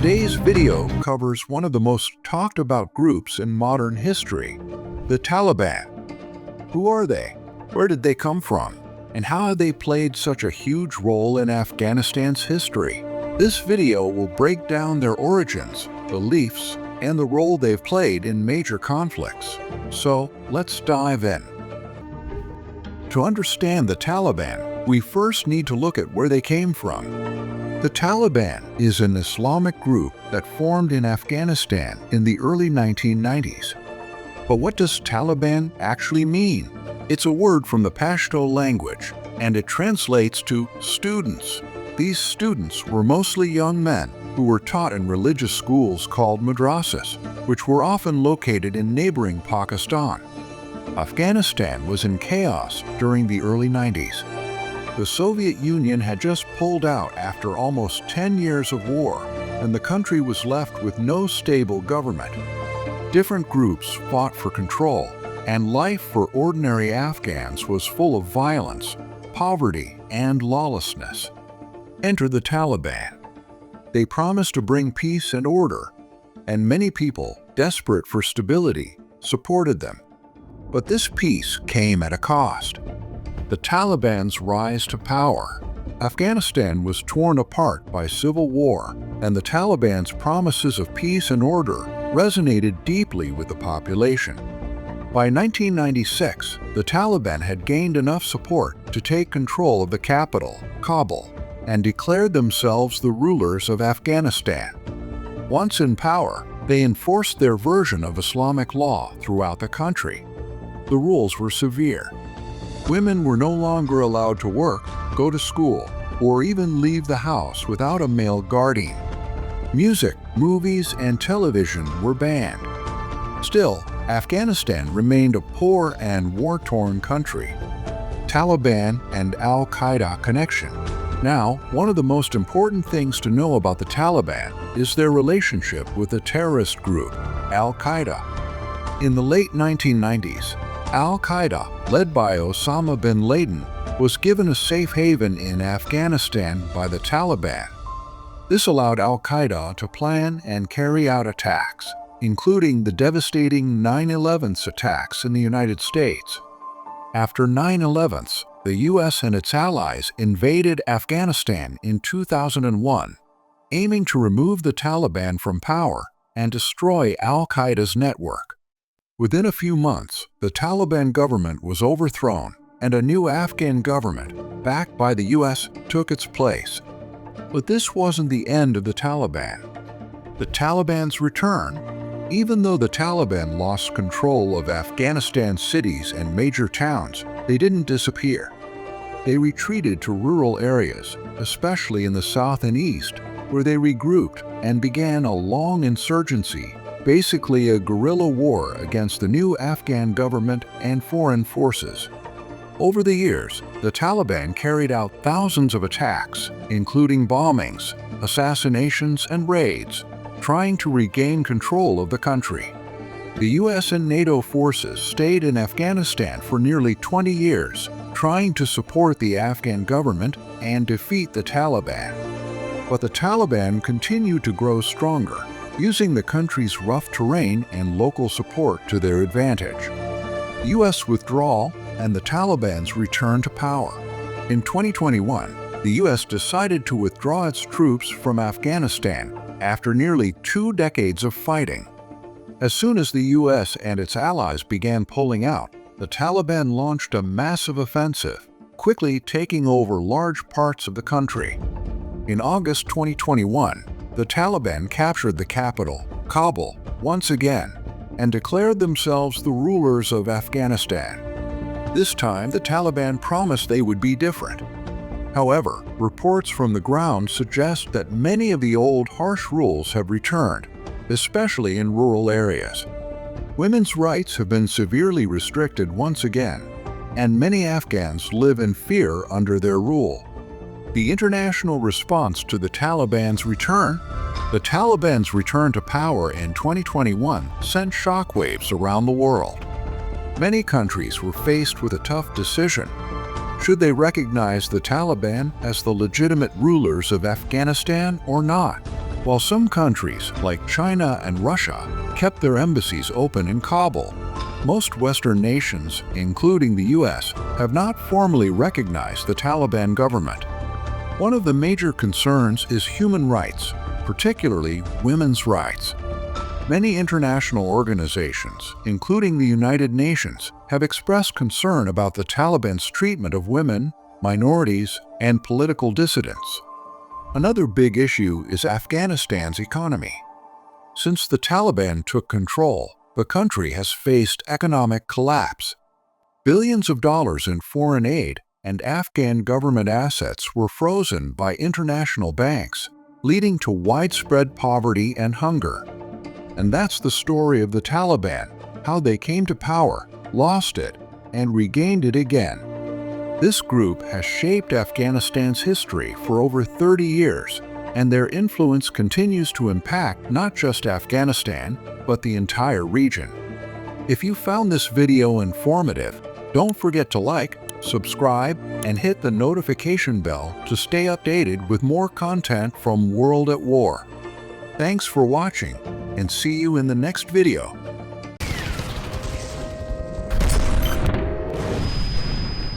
Today's video covers one of the most talked about groups in modern history, the Taliban. Who are they? Where did they come from? And how have they played such a huge role in Afghanistan's history? This video will break down their origins, beliefs, and the role they've played in major conflicts. So, let's dive in. To understand the Taliban, we first need to look at where they came from. The Taliban is an Islamic group that formed in Afghanistan in the early 1990s. But what does Taliban actually mean? It's a word from the Pashto language, and it translates to students. These students were mostly young men who were taught in religious schools called madrasas, which were often located in neighboring Pakistan. Afghanistan was in chaos during the early 90s. The Soviet Union had just pulled out after almost 10 years of war, and the country was left with no stable government. Different groups fought for control, and life for ordinary Afghans was full of violence, poverty, and lawlessness. Enter the Taliban. They promised to bring peace and order, and many people, desperate for stability, supported them. But this peace came at a cost. The Taliban's rise to power. Afghanistan was torn apart by civil war, and the Taliban's promises of peace and order resonated deeply with the population. By 1996, the Taliban had gained enough support to take control of the capital, Kabul, and declared themselves the rulers of Afghanistan. Once in power, they enforced their version of Islamic law throughout the country. The rules were severe. Women were no longer allowed to work, go to school, or even leave the house without a male guardian. Music, movies, and television were banned. Still, Afghanistan remained a poor and war-torn country. Taliban and Al-Qaeda connection. Now, one of the most important things to know about the Taliban is their relationship with the terrorist group, Al-Qaeda. In the late 1990s, Al-Qaeda, led by Osama bin Laden, was given a safe haven in Afghanistan by the Taliban. This allowed Al-Qaeda to plan and carry out attacks, including the devastating 9/11 attacks in the United States. After 9/11, the U.S. and its allies invaded Afghanistan in 2001, aiming to remove the Taliban from power and destroy Al-Qaeda's network. Within a few months, the Taliban government was overthrown, and a new Afghan government, backed by the U.S., took its place. But this wasn't the end of the Taliban. The Taliban's return. Even though the Taliban lost control of Afghanistan's cities and major towns, they didn't disappear. They retreated to rural areas, especially in the south and east, where they regrouped and began a long insurgency, basically a guerrilla war against the new Afghan government and foreign forces. Over the years, the Taliban carried out thousands of attacks, including bombings, assassinations, and raids, trying to regain control of the country. The US and NATO forces stayed in Afghanistan for nearly 20 years, trying to support the Afghan government and defeat the Taliban. But the Taliban continued to grow stronger, using the country's rough terrain and local support to their advantage. U.S. withdrawal and the Taliban's return to power. In 2021, the U.S. decided to withdraw its troops from Afghanistan after nearly 2 decades of fighting. As soon as the U.S. and its allies began pulling out, the Taliban launched a massive offensive, quickly taking over large parts of the country. In August 2021, the Taliban captured the capital, Kabul, once again, and declared themselves the rulers of Afghanistan. This time, the Taliban promised they would be different. However, reports from the ground suggest that many of the old harsh rules have returned, especially in rural areas. Women's rights have been severely restricted once again, and many Afghans live in fear under their rule. The international response to the Taliban's return. The Taliban's return to power in 2021 sent shockwaves around the world. Many countries were faced with a tough decision. Should they recognize the Taliban as the legitimate rulers of Afghanistan or not? While some countries, like China and Russia, kept their embassies open in Kabul, most Western nations, including the US, have not formally recognized the Taliban government. One of the major concerns is human rights, particularly women's rights. Many international organizations, including the United Nations, have expressed concern about the Taliban's treatment of women, minorities, and political dissidents. Another big issue is Afghanistan's economy. Since the Taliban took control, the country has faced economic collapse. Billions of dollars in foreign aid and Afghan government assets were frozen by international banks, leading to widespread poverty and hunger. And that's the story of the Taliban, how they came to power, lost it, and regained it again. This group has shaped Afghanistan's history for over 30 years, and their influence continues to impact not just Afghanistan, but the entire region. If you found this video informative, don't forget to like, subscribe, and hit the notification bell to stay updated with more content from World at War. Thanks for watching, and see you in the next video.